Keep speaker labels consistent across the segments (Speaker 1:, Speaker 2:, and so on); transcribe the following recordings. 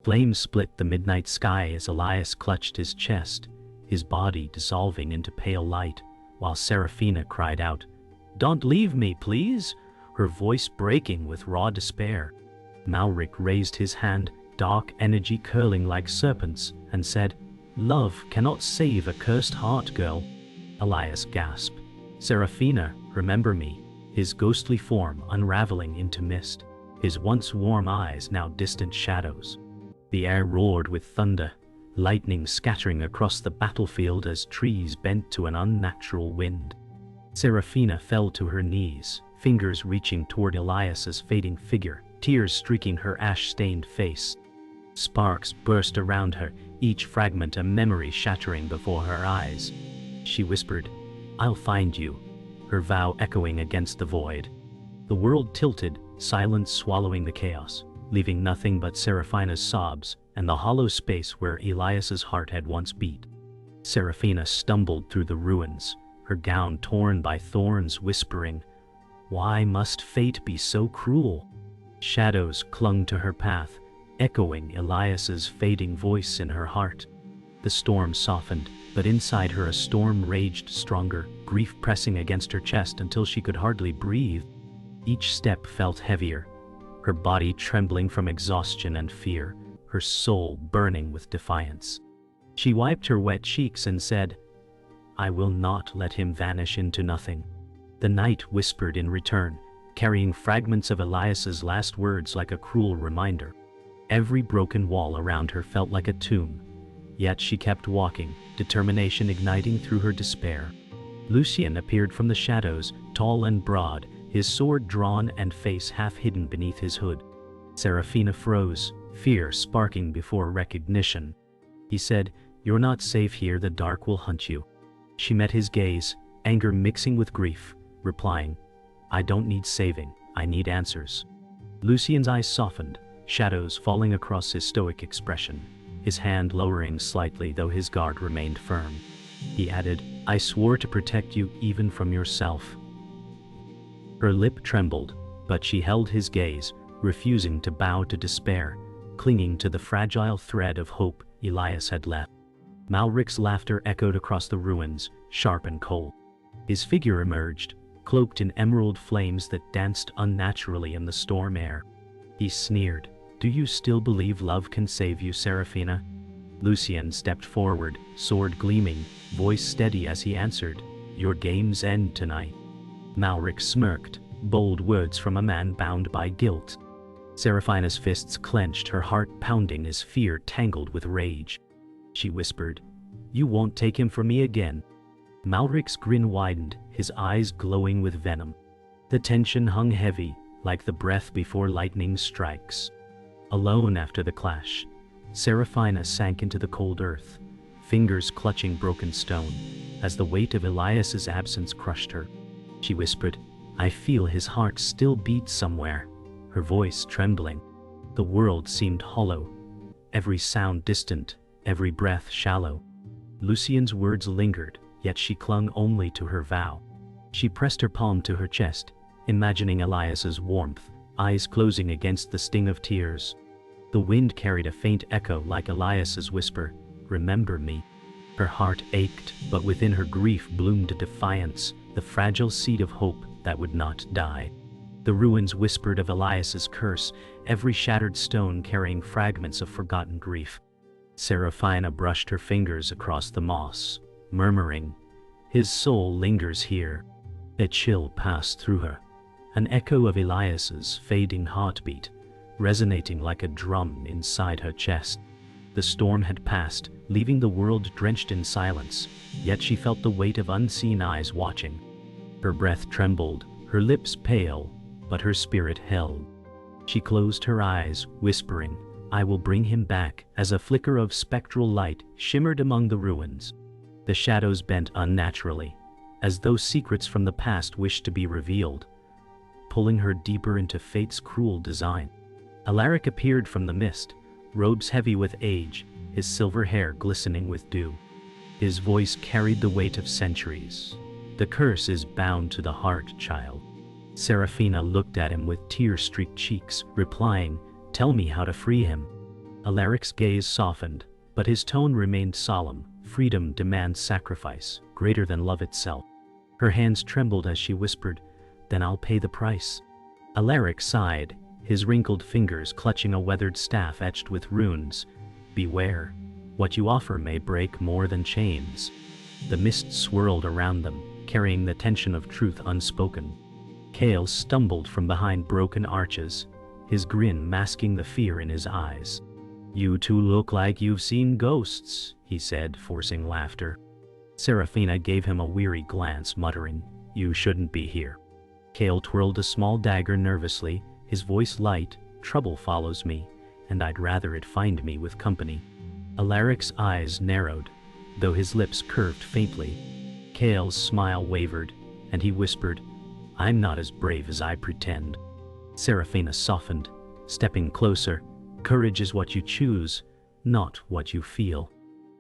Speaker 1: Flames split the midnight sky as Elias clutched his chest, his body dissolving into pale light, while Seraphina cried out, "Don't leave me, please," her voice breaking with raw despair. Malric raised his hand, dark energy curling like serpents, and said, "Love cannot save a cursed heart, girl." Elias gasped. "Seraphina, remember me," his ghostly form unraveling into mist, his once warm eyes now distant shadows. The air roared with thunder, lightning scattering across the battlefield as trees bent to an unnatural wind. Seraphina fell to her knees, fingers reaching toward Elias's fading figure, tears streaking her ash-stained face. Sparks burst around her, each fragment a memory shattering before her eyes. She whispered, "I'll find you," her vow echoing against the void. The world tilted, silence swallowing the chaos, leaving nothing but Seraphina's sobs and the hollow space where Elias's heart had once beat. Seraphina stumbled through the ruins, her gown torn by thorns, whispering, "Why must fate be so cruel?" Shadows clung to her path, echoing Elias's fading voice in her heart. The storm softened, but inside her a storm raged stronger, grief pressing against her chest until she could hardly breathe. Each step felt heavier, her body trembling from exhaustion and fear, her soul burning with defiance. She wiped her wet cheeks and said, "I will not let him vanish into nothing." The night whispered in return, carrying fragments of Elias's last words like a cruel reminder. Every broken wall around her felt like a tomb, yet she kept walking, determination igniting through her despair. Lucien appeared from the shadows, tall and broad, his sword drawn and face half hidden beneath his hood. Seraphina froze, fear sparking before recognition. He said, "You're not safe here, the dark will hunt you." She met his gaze, anger mixing with grief, replying, "I don't need saving, I need answers." Lucien's eyes softened, shadows falling across his stoic expression, his hand lowering slightly though his guard remained firm. He added, "I swore to protect you even from yourself." Her lip trembled, but she held his gaze, refusing to bow to despair, clinging to the fragile thread of hope Elias had left. Malric's laughter echoed across the ruins, sharp and cold. His figure emerged, cloaked in emerald flames that danced unnaturally in the storm air. He sneered, "Do you still believe love can save you, Seraphina?" Lucien stepped forward, sword gleaming, voice steady as he answered, "Your games end tonight." Malric smirked, bold words from a man bound by guilt. Seraphina's fists clenched, her heart pounding as fear tangled with rage. She whispered, "You won't take him from me again." Malric's grin widened, his eyes glowing with venom. The tension hung heavy, like the breath before lightning strikes. Alone after the clash, Seraphina sank into the cold earth, fingers clutching broken stone, as the weight of Elias's absence crushed her. She whispered, "I feel his heart still beats somewhere," her voice trembling. The world seemed hollow, every sound distant, every breath shallow. Lucien's words lingered, yet she clung only to her vow. She pressed her palm to her chest, imagining Elias's warmth, eyes closing against the sting of tears. The wind carried a faint echo like Elias's whisper, "Remember me." Her heart ached, but within her grief bloomed defiance, the fragile seed of hope that would not die. The ruins whispered of Elias's curse, every shattered stone carrying fragments of forgotten grief. Seraphina brushed her fingers across the moss, murmuring, "His soul lingers here." A chill passed through her, an echo of Elias's fading heartbeat, resonating like a drum inside her chest. The storm had passed, leaving the world drenched in silence, yet she felt the weight of unseen eyes watching. Her breath trembled, her lips pale, but her spirit held. She closed her eyes, whispering, "I will bring him back," as a flicker of spectral light shimmered among the ruins. The shadows bent unnaturally, as though secrets from the past wished to be revealed, pulling her deeper into fate's cruel design. Alaric appeared from the mist, robes heavy with age, his silver hair glistening with dew. His voice carried the weight of centuries. "The curse is bound to the heart, child." Seraphina looked at him with tear-streaked cheeks, replying, "Tell me how to free him." Alaric's gaze softened, but his tone remained solemn. Freedom demands sacrifice, greater than love itself. Her hands trembled as she whispered, "Then I'll pay the price." Alaric sighed, his wrinkled fingers clutching a weathered staff etched with runes. "Beware. What you offer may break more than chains." The mist swirled around them, carrying the tension of truth unspoken. Kale stumbled from behind broken arches, his grin masking the fear in his eyes. "You two look like you've seen ghosts," he said, forcing laughter. Seraphina gave him a weary glance, muttering, "You shouldn't be here." Kale twirled a small dagger nervously, his voice light. "Trouble follows me, and I'd rather it find me with company." Alaric's eyes narrowed, though his lips curved faintly. Kale's smile wavered, and he whispered, "I'm not as brave as I pretend." Seraphina softened, stepping closer. "Courage is what you choose, not what you feel."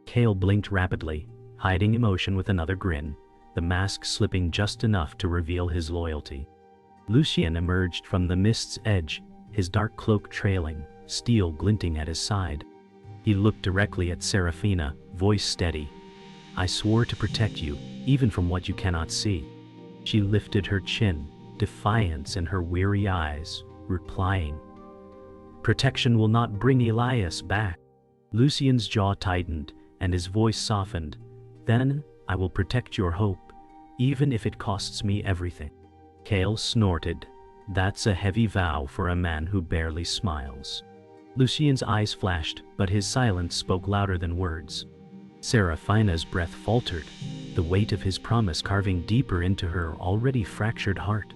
Speaker 1: Kale blinked rapidly, hiding emotion with another grin, the mask slipping just enough to reveal his loyalty. Lucien emerged from the mist's edge, his dark cloak trailing, steel glinting at his side. He looked directly at Seraphina, voice steady. "I swore to protect you, even from what you cannot see." She lifted her chin, defiance in her weary eyes, replying, "Protection will not bring Elias back." Lucien's jaw tightened, and his voice softened. "Then I will protect your hope, even if it costs me everything." Kale snorted. "That's a heavy vow for a man who barely smiles." Lucien's eyes flashed, but his silence spoke louder than words. Seraphina's breath faltered, the weight of his promise carving deeper into her already fractured heart.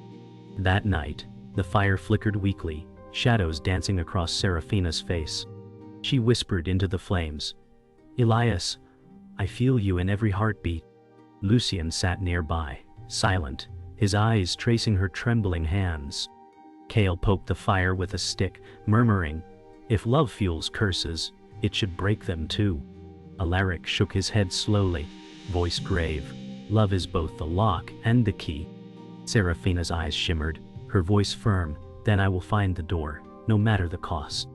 Speaker 1: That night, the fire flickered weakly, shadows dancing across Seraphina's face. She whispered into the flames, "Elias, I feel you in every heartbeat." Lucien sat nearby, silent, his eyes tracing her trembling hands. Kale poked the fire with a stick, murmuring, "If love fuels curses, it should break them too." Alaric shook his head slowly, voice grave. "Love is both the lock and the key." Seraphina's eyes shimmered, her voice firm. "Then I will find the door, no matter the cost."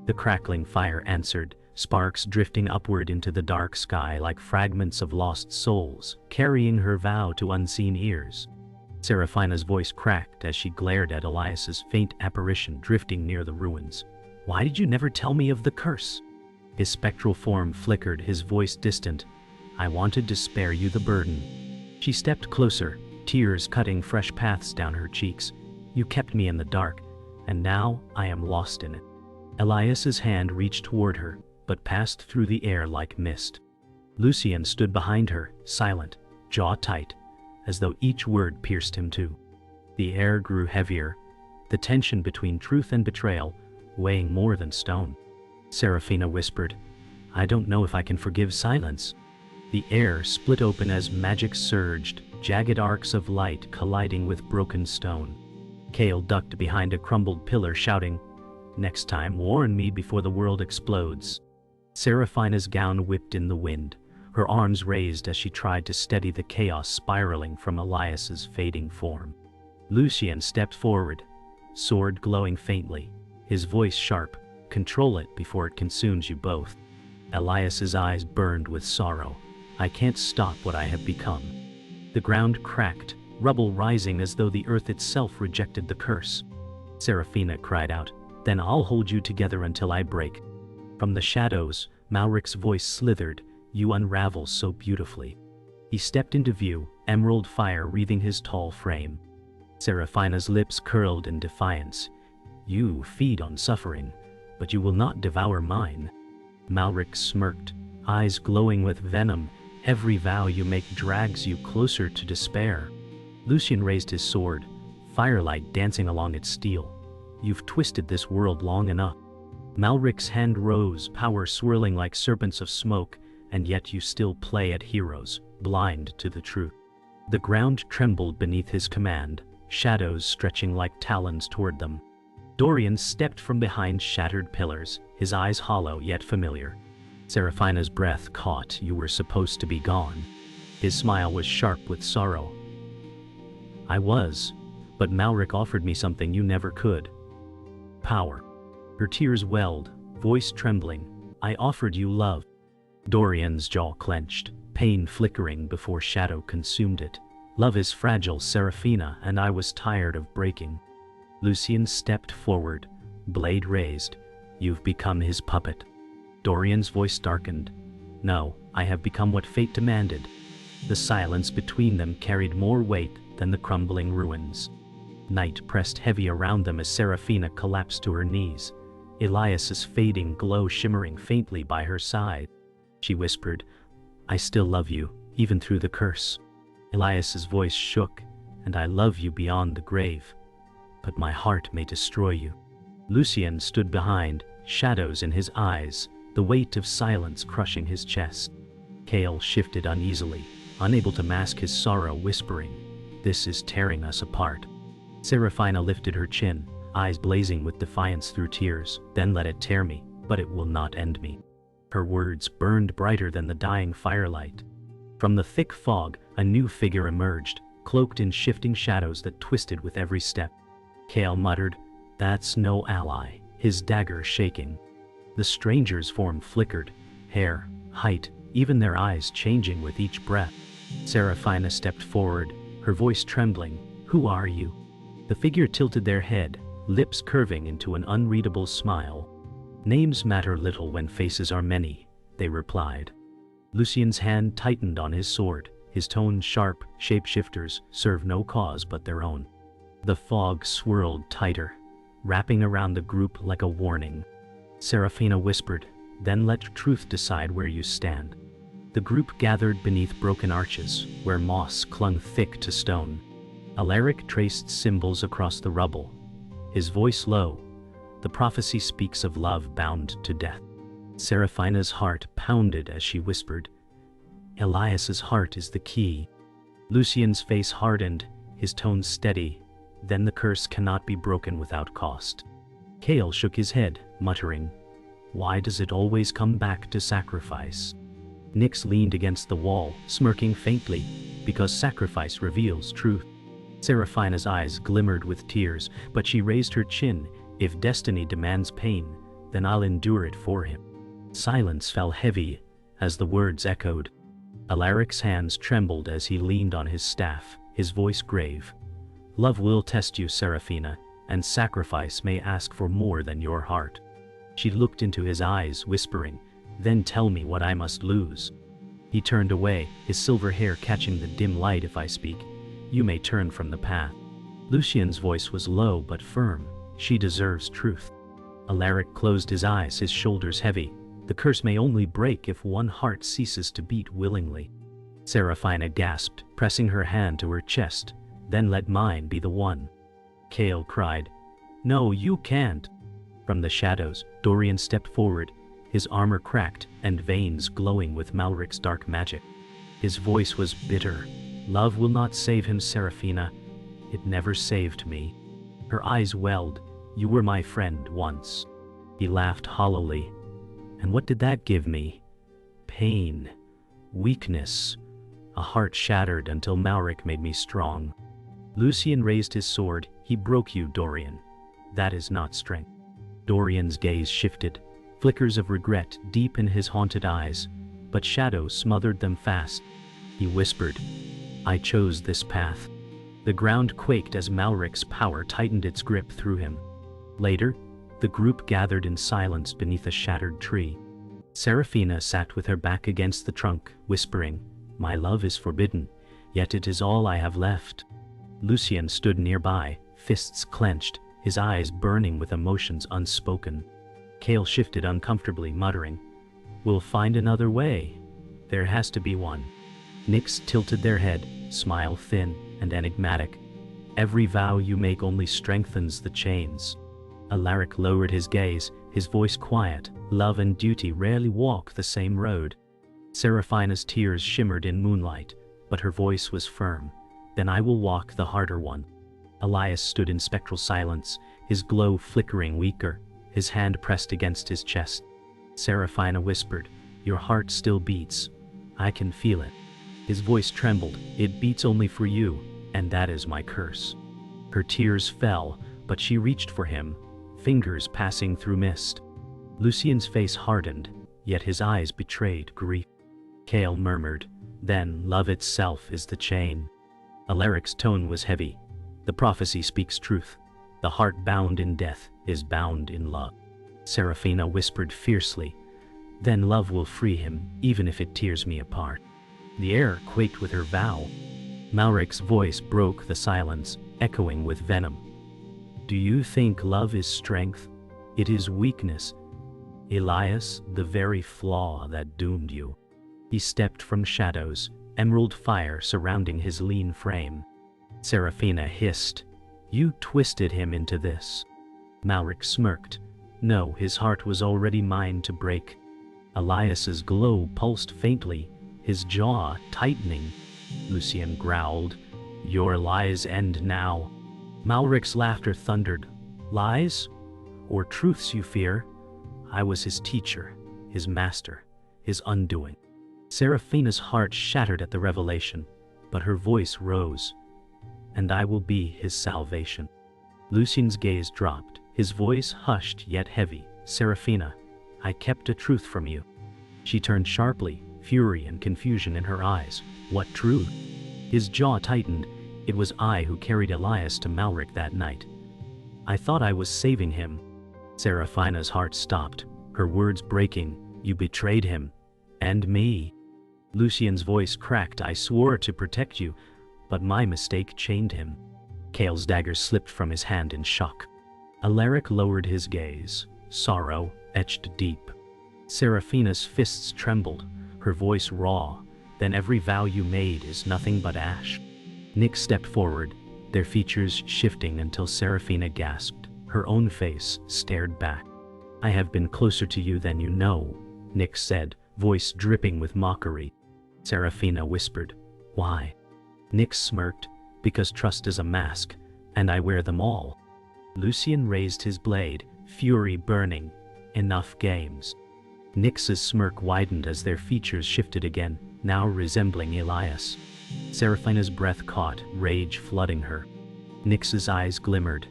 Speaker 1: The crackling fire answered, sparks drifting upward into the dark sky like fragments of lost souls, carrying her vow to unseen ears. Seraphina's voice cracked as she glared at Elias's faint apparition drifting near the ruins. "Why did you never tell me of the curse?" His spectral form flickered, his voice distant. "I wanted to spare you the burden." She stepped closer, tears cutting fresh paths down her cheeks. "You kept me in the dark, and now I am lost in it." Elias's hand reached toward her, but passed through the air like mist. Lucien stood behind her, silent, jaw tight, as though each word pierced him too. The air grew heavier, the tension between truth and betrayal weighing more than stone. Seraphina whispered, "I don't know if I can forgive silence." The air split open as magic surged, jagged arcs of light colliding with broken stone. Kale ducked behind a crumbled pillar, shouting, "Next time, warn me before the world explodes." Seraphina's gown whipped in the wind, her arms raised as she tried to steady the chaos spiraling from Elias's fading form. Lucien stepped forward, sword glowing faintly, his voice sharp, "Control it before it consumes you both." Elias's eyes burned with sorrow. "I can't stop what I have become." The ground cracked, rubble rising as though the earth itself rejected the curse. Seraphina cried out, "Then I'll hold you together until I break." From the shadows, Malric's voice slithered, "You unravel so beautifully." He stepped into view, emerald fire wreathing his tall frame. Seraphina's lips curled in defiance. "You feed on suffering, but you will not devour mine." Malric smirked, eyes glowing with venom. "Every vow you make drags you closer to despair." Lucien raised his sword, firelight dancing along its steel. "You've twisted this world long enough." Malric's hand rose, power swirling like serpents of smoke, "And yet you still play at heroes, blind to the truth." The ground trembled beneath his command, shadows stretching like talons toward them. Dorian stepped from behind shattered pillars, his eyes hollow yet familiar. Seraphina's breath caught. "You were supposed to be gone." His smile was sharp with sorrow. "I was, but Malric offered me something you never could. Power." Her tears welled, voice trembling. I offered you love. Dorian's jaw clenched, pain flickering before shadow consumed it. Love is fragile, Seraphina, and I was tired of breaking. Lucian stepped forward, blade raised. You've become his puppet. Dorian's voice darkened. No, I have become what fate demanded. The silence between them carried more weight than the crumbling ruins. Night pressed heavy around them as Seraphina collapsed to her knees, Elias's fading glow shimmering faintly by her side. She whispered, I still love you, even through the curse. Elias's voice shook, and I love you beyond the grave. But my heart may destroy you. Lucian stood behind, shadows in his eyes, the weight of silence crushing his chest. Kale shifted uneasily, unable to mask his sorrow, whispering, This is tearing us apart. Seraphina lifted her chin, eyes blazing with defiance through tears. Then let it tear me, but it will not end me. Her words burned brighter than the dying firelight. From the thick fog, a new figure emerged, cloaked in shifting shadows that twisted with every step. Kale muttered, That's no ally, his dagger shaking. The stranger's form flickered, hair, height, even their eyes changing with each breath. Seraphina stepped forward, her voice trembling, Who are you? The figure tilted their head, lips curving into an unreadable smile. Names matter little when faces are many, they replied. Lucian's hand tightened on his sword, his tone sharp. Shapeshifters serve no cause but their own. The fog swirled tighter, wrapping around the group like a warning. Seraphina whispered, Then let truth decide where you stand. The group gathered beneath broken arches, where moss clung thick to stone. Alaric traced symbols across the rubble, his voice low. The prophecy speaks of love bound to death. Seraphina's heart pounded as she whispered, Elias's heart is the key. Lucian's face hardened, his tone steady. Then the curse cannot be broken without cost. Kale shook his head, muttering, Why does it always come back to sacrifice? Nyx leaned against the wall, smirking faintly, because sacrifice reveals truth. Seraphina's eyes glimmered with tears, but she raised her chin. If destiny demands pain, then I'll endure it for him. Silence fell heavy as the words echoed. Alaric's hands trembled as he leaned on his staff, his voice grave. Love will test you, Seraphina, and sacrifice may ask for more than your heart. She looked into his eyes, whispering, Then tell me what I must lose. He turned away, his silver hair catching the dim light. If I speak, you may turn from the path. Lucian's voice was low but firm. She deserves truth. Alaric closed his eyes, his shoulders heavy. The curse may only break if one heart ceases to beat willingly. Seraphina gasped, pressing her hand to her chest. Then let mine be the one. Kale cried, No, you can't. From the shadows, Dorian stepped forward, his armor cracked and veins glowing with Malric's dark magic. His voice was bitter. Love will not save him, Seraphina. It never saved me. Her eyes welled. You were my friend once. He laughed hollowly. And what did that give me? Pain. Weakness. A heart shattered until Malric made me strong. Lucian raised his sword. He broke you, Dorian. That is not strength. Dorian's gaze shifted, flickers of regret deep in his haunted eyes, but shadows smothered them fast. He whispered, I chose this path. The ground quaked as Malric's power tightened its grip through him. Later, the group gathered in silence beneath a shattered tree. Seraphina sat with her back against the trunk, whispering, My love is forbidden, yet it is all I have left. Lucian stood nearby, fists clenched, his eyes burning with emotions unspoken. Kale shifted uncomfortably, muttering, We'll find another way. There has to be one. Nyx tilted their head, smile thin and enigmatic. Every vow you make only strengthens the chains. Alaric lowered his gaze, his voice quiet. Love and duty rarely walk the same road. Seraphina's tears shimmered in moonlight, but her voice was firm. Then I will walk the harder one. Elias stood in spectral silence, his glow flickering weaker, his hand pressed against his chest. Seraphina whispered, Your heart still beats. I can feel it. His voice trembled. It beats only for you, and that is my curse. Her tears fell, but she reached for him, fingers passing through mist. Lucien's face hardened, yet his eyes betrayed grief. Cale murmured, "Then love itself is the chain." Alaric's tone was heavy. "The prophecy speaks truth. The heart bound in death is bound in love." Seraphina whispered fiercely, "Then love will free him, even if it tears me apart." The air quaked with her vow. Malric's voice broke the silence, echoing with venom. "Do you think love is strength? It is weakness. Elias, the very flaw that doomed you." He stepped from shadows, emerald fire surrounding his lean frame. Seraphina hissed, "You twisted him into this." Malric smirked. No, his heart was already mine to break. Elias's glow pulsed faintly, his jaw tightening. Lucien growled, "Your lies end now." Malric's laughter thundered. "Lies? Or truths you fear? I was his teacher, his master, his undoing." Seraphina's heart shattered at the revelation, but her voice rose. "And I will be his salvation." Lucien's gaze dropped, his voice hushed yet heavy. "Seraphina, I kept a truth from you." She turned sharply, fury and confusion in her eyes. "What truth?" His jaw tightened. "It was I who carried Elias to Malric that night. I thought I was saving him." Seraphina's heart stopped, her words breaking. "You betrayed him. And me." Lucien's voice cracked. "I swore to protect you, but my mistake chained him." Cale's dagger slipped from his hand in shock. Alaric lowered his gaze, sorrow etched deep. Seraphina's fists trembled, her voice raw. "Then every vow you made is nothing but ash." Nyx stepped forward, their features shifting until Seraphina gasped. Her own face stared back. "I have been closer to you than you know," Nyx said, voice dripping with mockery. Seraphina whispered, "Why?" Nyx smirked, "Because trust is a mask, and I wear them all." Lucien raised his blade, fury burning. "Enough games." Nyx's smirk widened as their features shifted again, now resembling Elias. Seraphina's breath caught, rage flooding her. Nyx's eyes glimmered.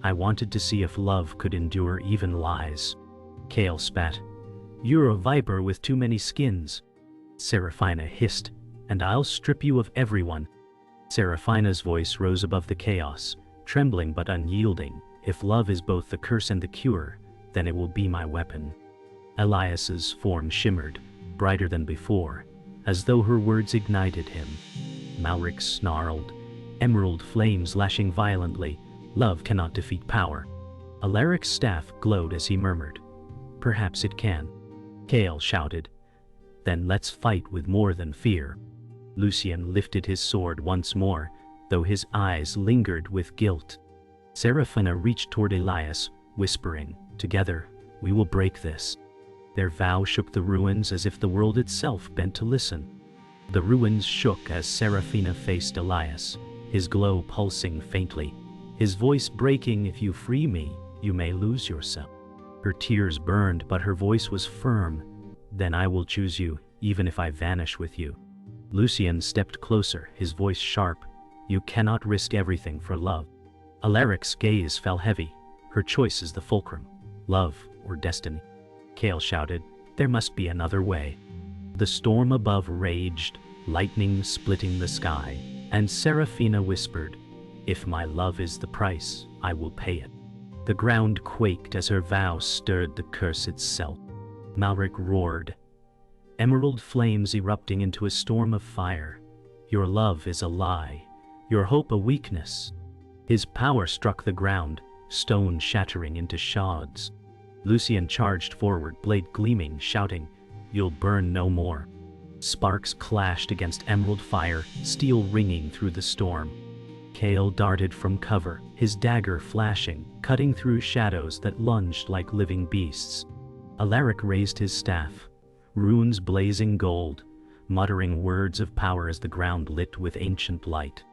Speaker 1: "I wanted to see if love could endure even lies." Cale spat. "You're a viper with too many skins." Seraphina hissed, "And I'll strip you of everyone." Seraphina's voice rose above the chaos, trembling but unyielding. "If love is both the curse and the cure, then it will be my weapon." Elias's form shimmered, brighter than before, as though her words ignited him. Malric snarled, emerald flames lashing violently. "Love cannot defeat power." Alaric's staff glowed as he murmured, "Perhaps it can." Cale shouted, "Then let's fight with more than fear." Lucien lifted his sword once more, though his eyes lingered with guilt. Seraphina reached toward Elias, whispering, "Together, we will break this." Their vow shook the ruins as if the world itself bent to listen. The ruins shook as Seraphina faced Elias, his glow pulsing faintly, his voice breaking, "If you free me, you may lose yourself." Her tears burned, but her voice was firm. "Then I will choose you, even if I vanish with you." Lucien stepped closer, his voice sharp. "You cannot risk everything for love." Alaric's gaze fell heavy. Her choice is the fulcrum, love or destiny. Cale shouted, "There must be another way." The storm above raged, lightning splitting the sky, and Seraphina whispered, "If my love is the price, I will pay it." The ground quaked as her vow stirred the curse itself. Malric roared, emerald flames erupting into a storm of fire. "Your love is a lie, your hope a weakness." His power struck the ground, stone shattering into shards. Lucien charged forward, blade gleaming, shouting, "You'll burn no more." Sparks clashed against emerald fire, steel ringing through the storm. Cale darted from cover, his dagger flashing, cutting through shadows that lunged like living beasts. Alaric raised his staff, runes blazing gold, muttering words of power as the ground lit with ancient light.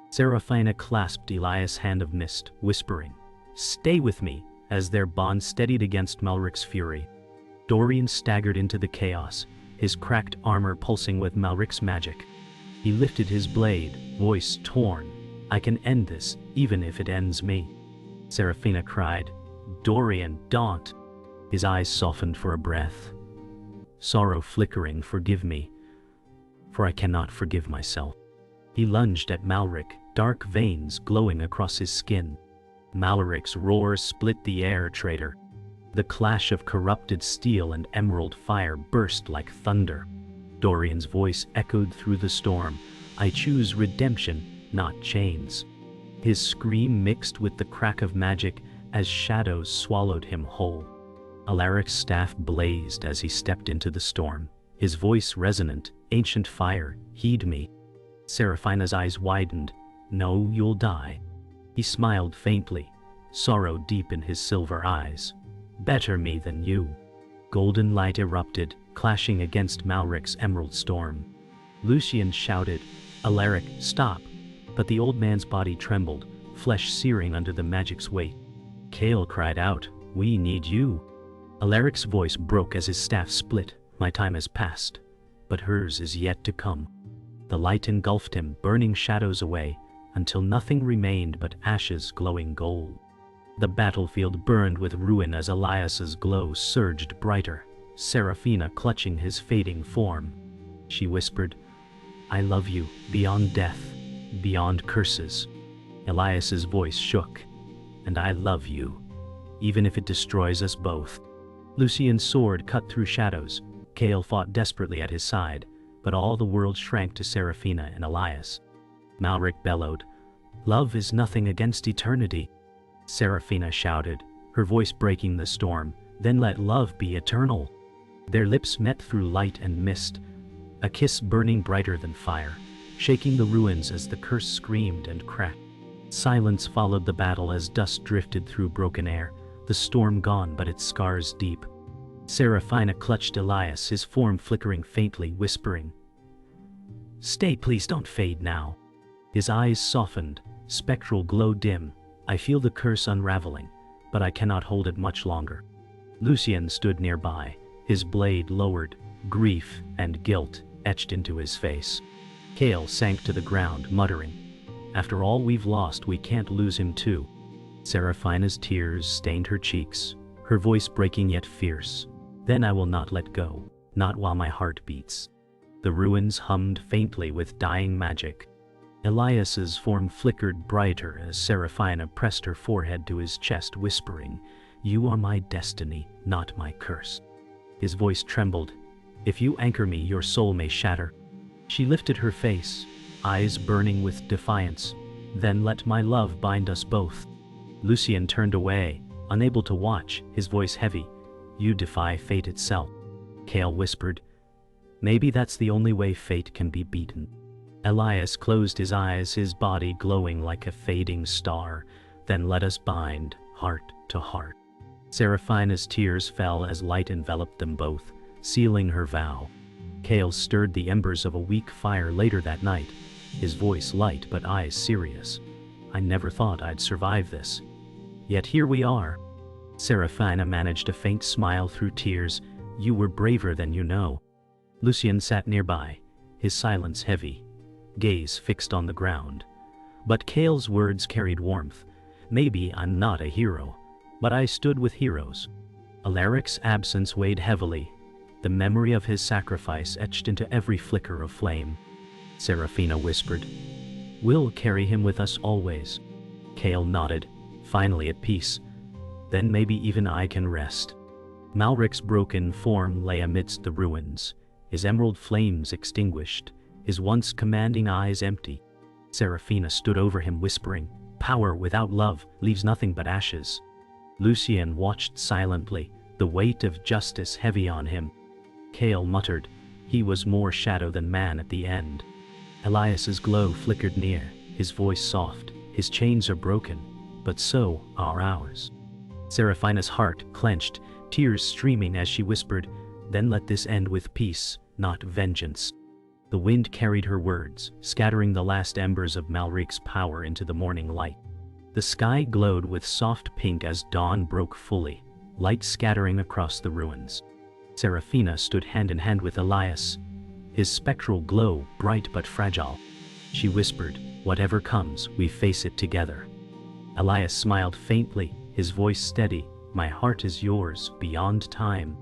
Speaker 1: Seraphina clasped Elias' hand of mist, whispering, "Stay with me," as their bond steadied against Malric's fury. Dorian staggered into the chaos, his cracked armor pulsing with Malric's magic. He lifted his blade, voice torn. "I can end this, even if it ends me." Seraphina cried, "Dorian, don't!" His eyes softened for a breath. Sorrow flickering, forgive me, for I cannot forgive myself. He lunged at Malric, dark veins glowing across his skin. Malric's roar split the air, traitor. The clash of corrupted steel and emerald fire burst like thunder. Dorian's voice echoed through the storm. I choose redemption, not chains. His scream mixed with the crack of magic as shadows swallowed him whole. Alaric's staff blazed as he stepped into the storm. His voice resonant, ancient fire, heed me. Seraphina's eyes widened. No, you'll die. He smiled faintly, sorrow deep in his silver eyes. Better me than you. Golden light erupted, clashing against Malric's emerald storm. Lucian shouted, Alaric, stop! But the old man's body trembled, flesh searing under the magic's weight. Kale cried out, we need you. Alaric's voice broke as his staff split. My time has passed, but hers is yet to come. The light engulfed him, burning shadows away, until nothing remained but ashes glowing gold. The battlefield burned with ruin as Elias's glow surged brighter, Seraphina clutching his fading form. She whispered, I love you, beyond death, beyond curses. Elias's voice shook, and I love you, even if it destroys us both. Lucian's sword cut through shadows. Kale fought desperately at his side, but all the world shrank to Seraphina and Elias. Malric bellowed, love is nothing against eternity. Seraphina shouted, her voice breaking the storm, then let love be eternal. Their lips met through light and mist, a kiss burning brighter than fire, shaking the ruins as the curse screamed and cracked. Silence followed the battle as dust drifted through broken air, the storm gone but its scars deep. Seraphina clutched Elias, his form flickering faintly, whispering, stay, please don't fade now. His eyes softened, spectral glow dim. I feel the curse unraveling, but I cannot hold it much longer. Lucian stood nearby, his blade lowered, grief and guilt etched into his face. Kale sank to the ground, muttering, after all we've lost, we can't lose him too. Seraphina's tears stained her cheeks, her voice breaking yet fierce. Then I will not let go, not while my heart beats. The ruins hummed faintly with dying magic. Elias's form flickered brighter as Seraphina pressed her forehead to his chest, whispering, you are my destiny, not my curse. His voice trembled, if you anchor me, your soul may shatter. She lifted her face, eyes burning with defiance. Then let my love bind us both. Lucian turned away, unable to watch, his voice heavy. You defy fate itself. Kale whispered, maybe that's the only way fate can be beaten. Elias closed his eyes, his body glowing like a fading star. Then let us bind, heart to heart. Seraphina's tears fell as light enveloped them both, sealing her vow. Kale stirred the embers of a weak fire later that night, his voice light but eyes serious. I never thought I'd survive this. Yet here we are. Seraphina managed a faint smile through tears. You were braver than you know. Lucian sat nearby, his silence heavy, gaze fixed on the ground. But Kale's words carried warmth. Maybe I'm not a hero, but I stood with heroes. Alaric's absence weighed heavily, the memory of his sacrifice etched into every flicker of flame. Seraphina whispered, we'll carry him with us always. Kale nodded, finally at peace. Then maybe even I can rest. Malric's broken form lay amidst the ruins, his emerald flames extinguished, his once commanding eyes empty. Seraphina stood over him, whispering, power without love leaves nothing but ashes. Lucian watched silently, the weight of justice heavy on him. Kale muttered, he was more shadow than man at the end. Elias's glow flickered near, his voice soft. His chains are broken, but so are ours. Seraphina's heart clenched, tears streaming as she whispered, then let this end with peace, not vengeance. The wind carried her words, scattering the last embers of Malric's power into the morning light. The sky glowed with soft pink as dawn broke fully, light scattering across the ruins. Seraphina stood hand in hand with Elias, his spectral glow bright but fragile. She whispered, whatever comes, we face it together. Elias smiled faintly, his voice steady, my heart is yours beyond time."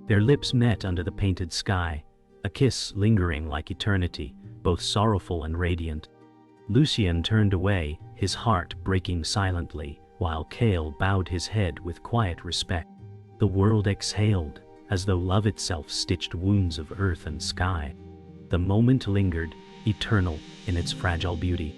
Speaker 1: Their lips met under the painted sky, a kiss lingering like eternity, both sorrowful and radiant. Lucien turned away, his heart breaking silently, while Cale bowed his head with quiet respect. The world exhaled, as though love itself stitched wounds of earth and sky. The moment lingered, eternal in its fragile beauty.